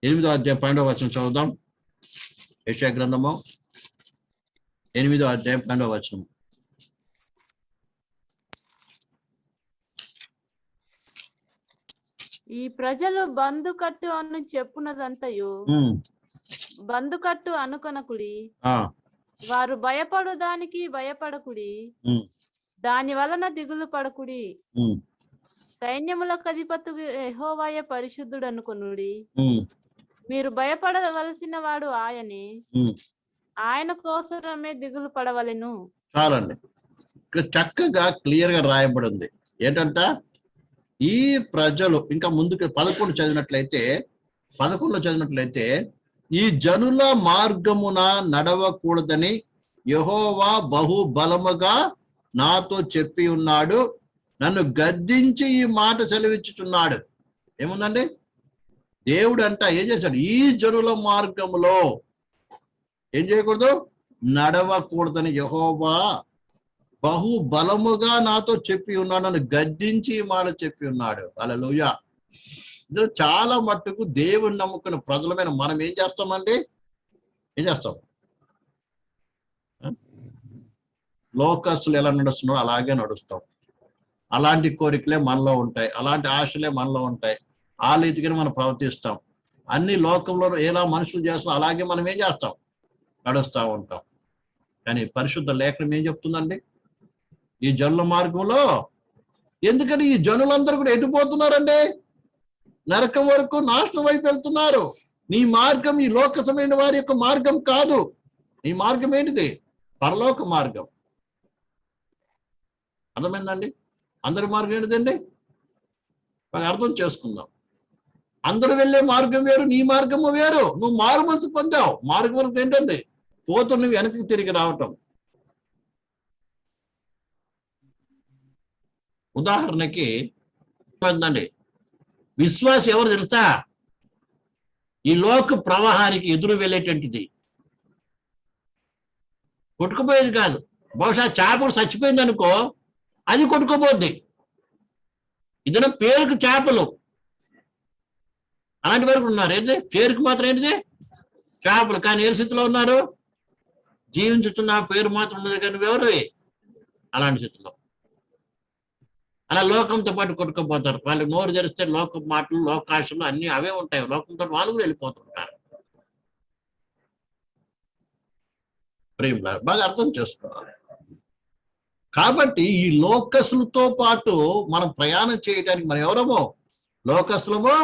8వ అధ్యాయం 12వ వచనం చదువుదాం. యెషయా గ్రంథము 8వ అధ్యాయం 12వ వచనం. ఈ ప్రజలు బందుకట్టు అను చెప్పున్నదంతయు బందుకట్టు అనుకొనకుడి, వారు భయపడు దానికి భయపడకుడి, దాని వలన దిగులు పడకుడి. సైన్యములకు అధిపతు యెహోవాయే పరిశుద్ధుడు అనుకొనుడి. మీరు భయపడవలసిన వాడు ఆయనే, ఆయన కోసమే దిగులు పడవలెను. చాలండి, ఇక్కడ చక్కగా క్లియర్ గా రాయబడి ఉంది. ఏంటంట, ఈ ప్రజలు ఇంకా ముందుకు 11 చదివినట్లయితే ఈ జనుల మార్గమున నడవకూడదని యెహోవా బహు బలముగా నాతో చెప్పి ఉన్నాడు, నన్ను గద్దించి ఈ మాట సెలవిచ్చుచున్నాడు. ఏముందండి, దేవుడు అంట ఏం చేశాడు, ఈ జనుల మార్గములో ఏం చేయకూడదు, నడవకూడదని యెహోవా బహు బలముగా నాతో చెప్పి ఉన్నాడు, నన్ను గద్దించి ఈ మాట చెప్పి ఉన్నాడు. హల్లెలూయా. ఇందులో చాలా మట్టుకు దేవుని నమ్ముకున్న ప్రజలమైన మనం ఏం చేస్తామండి, ఏం చేస్తాం, లోకస్తులు ఎలా నడుస్తున్నారో అలాగే నడుస్తాం. అలాంటి కోరికలే మనలో ఉంటాయి, అలాంటి ఆశలే మనలో ఉంటాయి, ఆ రీతిగానే మనం ప్రవర్తిస్తాం. అన్ని లోకంలో ఎలా మనుషులు చేస్తాం అలాగే మనం ఏం చేస్తాం, నడుస్తూ ఉంటాం. కానీ పరిశుద్ధ లేఖనం ఏం చెప్తుందండి, ఈ జనుల మార్గంలో, ఎందుకని ఈ జనులందరూ కూడా ఎటుపోతున్నారండి, నరకం వరకు, నాశనం వైపు వెళ్తున్నారు. నీ మార్గం ఈ లోకసమైన వారి యొక్క మార్గం కాదు. నీ మార్గం ఏంటిది, పరలోక మార్గం. అర్థమైందండి, అందరి మార్గం ఏంటిదండి, అర్థం చేసుకుందాం. అందరూ వెళ్ళే మార్గం వేరు, నీ మార్గము వేరు. నువ్వు మారు మనసు పొందావు, మార్గం వరకు ఏంటండి, పోతు నువ్వు వెనక్కి తిరిగి రావటం. ఉదాహరణకి అండి, విశ్వాసం ఎవరు తెలుసా, ఈ లోక ప్రవాహానికి ఎదురు వెళ్ళేటువంటిది, కొట్టుకుపోయేది కాదు. బహుశా చేపలు చచ్చిపోయింది అనుకో, అది కొట్టుకోపోద్ది. ఇదైనా పేరుకు చేపలు, అలాంటి వరకు ఉన్నారు. ఏంటి, పేరుకు మాత్రం ఏంటిది చేపలు, కానీ ఏ స్థితిలో ఉన్నారు, జీవించుతున్న పేరు మాత్రం ఉన్నది కానీ ఎవరు అలాంటి స్థితిలో. అలా లోకంతో పాటు కొట్టుకుపోతారు. వాళ్ళు నోరు తెరిస్తే లోక మాటలు, లోకాశలు అన్ని అవే ఉంటాయి. లోకంతో వాళ్ళు కూడా వెళ్ళిపోతుంటారు. ప్రేమ బాగా అర్థం చేసుకోవాలి. కాబట్టి ఈ లోకస్తులతో పాటు మనం ప్రయాణం చేయడానికి మనం ఎవరమో, లోకస్తులమో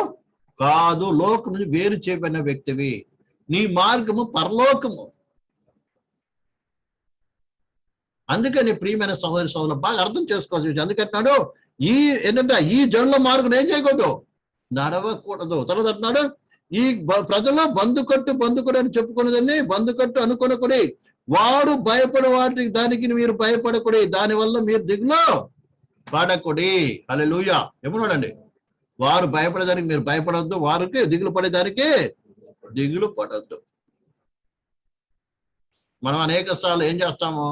కాదు, లోకం నుంచి వేరు చేయబడిన వ్యక్తివి. నీ మార్గము పరలోకము. అందుకని ప్రియమైన సహోదరి సోదరులు బాగా అర్థం చేసుకోవాల్సి. అందుకంటున్నాడు, ఏంటంటే ఈ జనుల మార్గం ఏం చేయకూడదు, నడవకూడదు. తర్వాత అంటున్నాడు, ఈ ప్రజల్లో బందుకట్టు అని చెప్పుకునేదాన్ని బందుకట్టు అనుకొనకుడి, వాడు భయపడు వాటికి దానికి మీరు భయపడకుడి, దానివల్ల మీరు దిగులు పడకుడి. హల్లెలూయా. ఎప్పుడున్నాడండి, వారు భయపడేదానికి మీరు భయపడొద్దు, వారికి దిగులు పడేదానికి దిగులు పడొద్దు. మనం అనేక సార్లు ఏం చేస్తాము,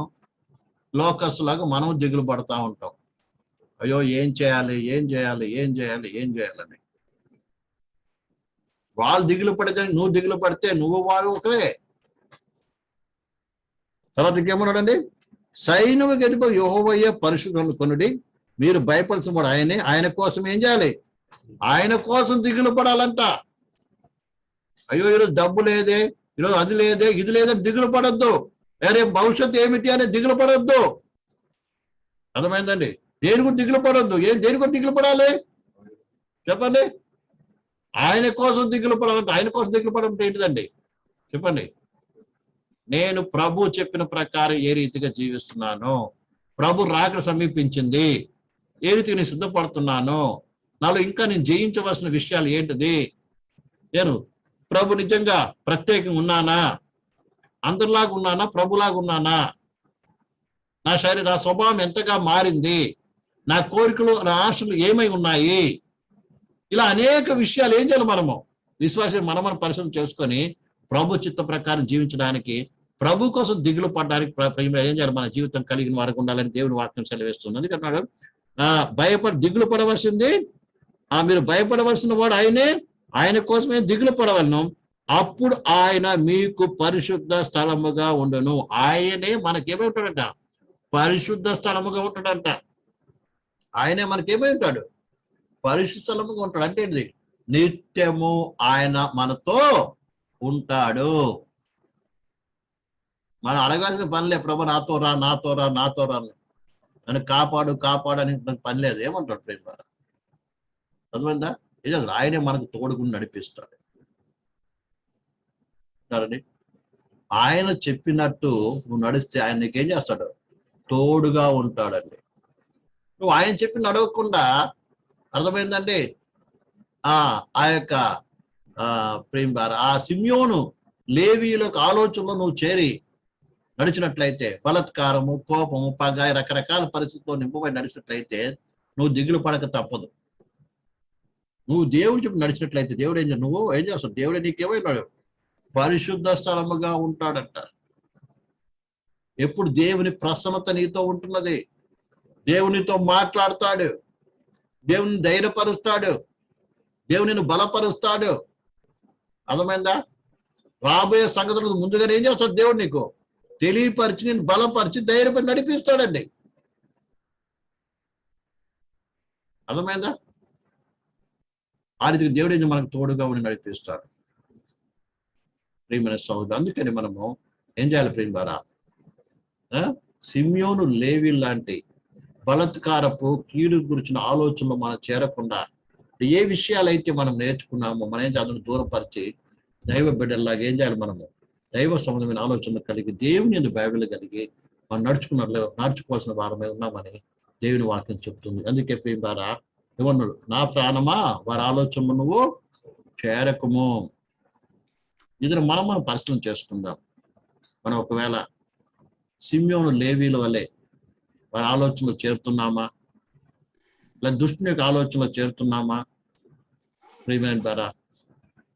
లోకస్తులాగా మనం దిగులు పడతా ఉంటాం. అయ్యో ఏం చేయాలి అని. వాళ్ళు దిగులు పడేదానికి నువ్వు దిగులు పడితే నువ్వు వాడు ఒకరే. తర్వాత ఇంకేమన్నాడండి, సైన్యముకు అధిపతి యెహోవాయే పరిశుద్ధుడు అనుకొనుడి, మీరు భయపడాల్సిన వాడు ఆయనే, ఆయన కోసం ఏం చేయాలి, ఆయన కోసం దిగులు పడాలంట. అయ్యో ఈరోజు డబ్బు లేదే, ఈరోజు అది లేదే, ఇది లేదని దిగులు పడొద్దు. రేపు భవిష్యత్తు ఏమిటి అని దిగులు పడొద్దు. అర్థమైందండి, దేని గురించి దిగులు పడొద్దు. దేని గురించి దిగులు పడాలి చెప్పండి, ఆయన కోసం దిగులు పడాలంటే. ఆయన కోసం దిగులు పడాలంటే ఏంటిదండి చెప్పండి. నేను ప్రభు చెప్పిన ప్రకారం ఏ రీతిగా జీవిస్తున్నాను, ప్రభు రాకడ సమీపించింది, ఏ రీతిగా నేను సిద్ధపడుతున్నాను, నాలో ఇంకా నేను జయించవలసిన విషయాలు ఏంటిది, నేను ప్రభు నిజంగా ప్రత్యేకంగా ఉన్నానా, అందరిలాగా ఉన్నానా, ప్రభులాగా ఉన్నానా, నా స్వభావం ఎంతగా మారింది, నా కోరికలు నా ఆశలు ఏమై ఉన్నాయి, ఇలా అనేక విషయాలు ఏం చేయాలి మనము విశ్వాసం మనం పరిశీలన చేసుకొని ప్రభు చిత్త ప్రకారం జీవించడానికి, ప్రభు కోసం దిగులు పడడానికి ఏం చేయాలి, మన జీవితం కలిగిన వారికి ఉండాలని దేవుని వాక్యం సెలవిస్తుంది. అందుకన్నాడు దిగులు పడవలసింది, మీరు భయపడవలసిన వాడు ఆయనే, ఆయన కోసమే దిగులు పడవలను, అప్పుడు ఆయన మీకు పరిశుద్ధ స్థలముగా ఉండును. ఆయనే మనకేమై ఉంటాడంట? పరిశుద్ధ స్థలముగా ఉంటాడంట. ఆయనే మనకేమై ఉంటాడు? పరిశుద్ధ స్థలముగా ఉంటాడు. అంటే ఏంటిది? నిత్యము ఆయన మనతో ఉంటాడు. మనం అడగాల్సిన పనిలే, ప్రభు నాతో రా, నాతో రా, నాతో రా, నన్ను కాపాడు కాపాడు అని పని లేదు. ఏమంటాడు ప్రేమ? అర్థమైందా? నిజం, ఆయనే మనకు తోడుగుండి నడిపిస్తాడు. ఆయన చెప్పినట్టు నువ్వు నడిస్తే ఆయన నీకేం చేస్తాడు? తోడుగా ఉంటాడండి. నువ్వు ఆయన చెప్పి నడవకుండా, అర్థమైందండి, ఆ యొక్క ప్రేమ ఆ సిమ్యోను లేవీయులకు ఆలోచనలో నువ్వు చేరి నడిచినట్లయితే, బలత్కారము, కోపము, పగ, రకరకాల పరిస్థితుల్లో నింపబడి నడిచినట్లయితే నువ్వు దిగులు పడక తప్పదు. నువ్వు దేవుడు చెప్పి నడిచినట్లయితే దేవుడు నువ్వు ఏం చేస్తావు? దేవుడే నీకేమైనాడు? పరిశుద్ధ స్థలముగా ఉంటాడంట. ఎప్పుడు దేవుని ప్రసన్నత నీతో ఉంటున్నది. దేవునితో మాట్లాడతాడు, దేవుని ధైర్యపరుస్తాడు, దేవునిని బలపరుస్తాడు. అర్థమైందా? రాబోయే సంగతులు ముందుగానే ఏం చేస్తాడు? దేవుడు నీకు తెలియపరిచి, నేను బలపరిచి, ధైర్యపరి నడిపిస్తాడండి. అర్థమైందా? ఆ రీతికి దేవుడు మనకు తోడుగా ఉండి నడిపిస్తాడు. ప్రియమైన సహోదరుడు, అందుకని మనము ఏం చేయాలి ప్రేమ ద్వారా? సిమ్యోను లేవి లాంటి బలత్కారపు కీడు గురించిన ఆలోచనలు మనం చేరకుండా, ఏ విషయాలైతే మనం నేర్చుకున్నామో మనం ఏం చేయాలని దూరపరిచి, దైవ బిడ్డల్లాగా ఏం చేయాలి? మనము దైవ సంబంధమైన ఆలోచనలు కలిగి, దేవుని ఎందుకు బైబిల్ కలిగి మనం నడుచుకోవాల్సిన వారమే ఉన్నామని దేవుని వాక్యం చెప్తుంది. అందుకే ప్రేమ ద్వారా ఏమన్నాడు? నా ప్రాణమా వారి ఆలోచనలు నువ్వు చేరకము. ఇది మనం పరిశీలన చేసుకుందాం. మనం ఒకవేళ సిమ్యోను లేవీల వల్లే వారి ఆలోచనలు చేరుతున్నామా, లేదా దుష్టుని యొక్క ఆలోచనలో చేరుతున్నామా? ప్రియమైన ద్వారా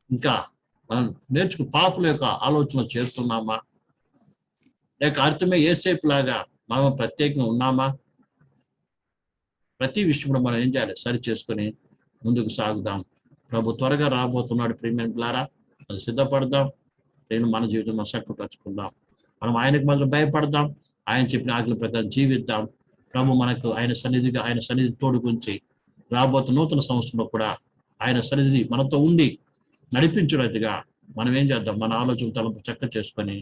ఇంకా మనం పాపుల యొక్క ఆలోచనలు చేరుతున్నామా, లేక అర్థమే ఏసేపు లాగా మనం ప్రత్యేకంగా ఉన్నామా? ప్రతి విషయంలో మనం ఏం చేయాలి? సరి చేసుకొని ముందుకు సాగుదాం. ప్రభు త్వరగా రాబోతున్నాడు. ప్రియమైన ద్వారా అది సిద్ధపడదాం. నేను మన జీవితం మనం చక్కపరుచుకుందాం. మనం ఆయనకు మాత్రం భయపడదాం. ఆయన చెప్పిన ఆజ్ఞల ప్రకారం జీవిద్దాం. ప్రభు మనకు ఆయన సన్నిధి తోడుగుంచి రాబోతున్న నూతన సంవత్సరంలో కూడా ఆయన సన్నిధి మనతో ఉండి నడిపించున్నట్టుగా మనం ఏం చేద్దాం? మన ఆలోచన తలంపు చక్క చేసుకొని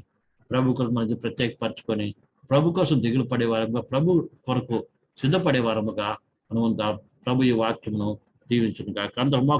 ప్రభు కొరకు మనకి ప్రత్యేకపరచుకొని ప్రభు కోసం దిగులు పడేవారముగా, ప్రభు కొరకు సిద్ధపడేవారముగా మనం ఉందాం. ప్రభు ఈ వాక్యమును దీవించుగాక. అందరూ